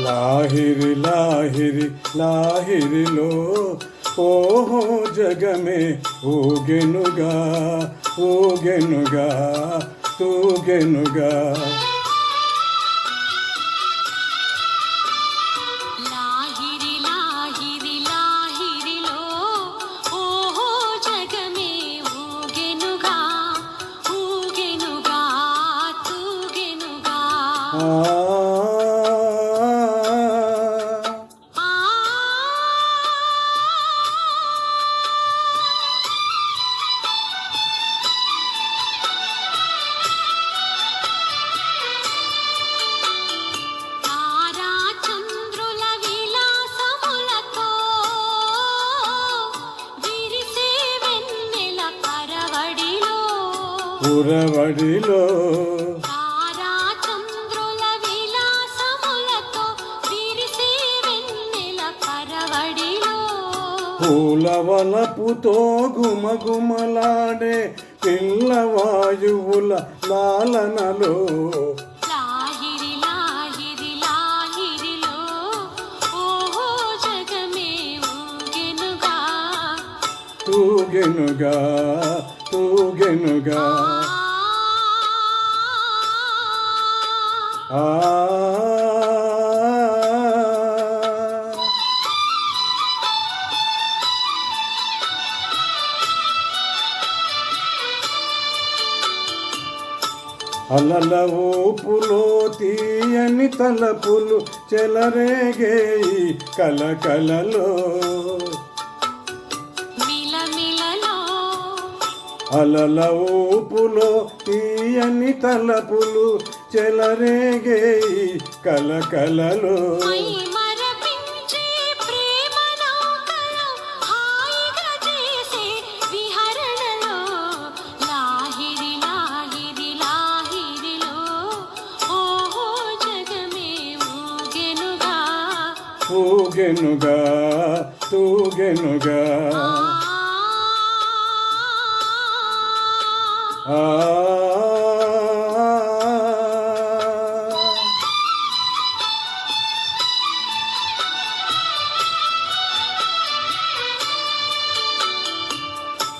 లాహిరి లాహిరి లాహిరిలో ఓహో జగమే ఊగెనుగా ఊగెనుగా తూగెనుగా. లాహిరి లాహిరి లాహిరిలో ఓహో జగమే ఊగెనుగా ఊగెనుగా తూగెనుగా. పురవడిలో తారాచంద్రుల విలాసములతో విరిసే వెన్నెల పరవడిలో పూలవలపుతో గుమగుమలాడే పిల్లవాయువుల లాలనలో. లాహిరి లాహిరి లాహిరిలో ఓహో జగమే ఊగెనుగా తూగెనుగా తూగెనుగా. అలల ఊపులో తీయని తలపులు చెలరేగేయి కలకలలో. అలల ఊపులో తీయని తలపులు చెలరేగేయి కలకలలో. ఊగెనుగా తూగెనుగా.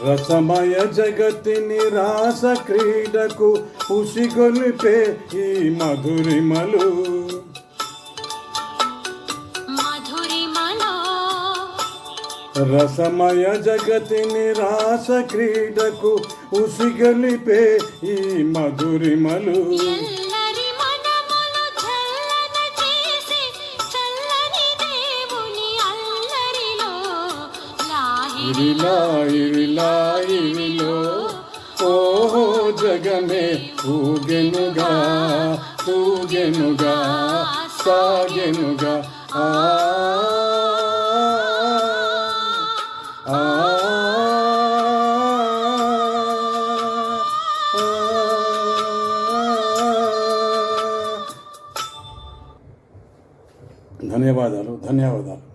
రసమయ జగతిని రాస క్రీడకు ఉసిగొలిపే ఈ మధురిమలు. రసమయ జగతిని రాస క్రీడకు ఉసిగలిపే ఈ మధురిమలు. లాహిరి లాహిరిలో ఓహో జగమే ఊగెనుగా తూగెనుగా సాగెనుగా. ధన్యవాదాలు ధన్యవాదాలు.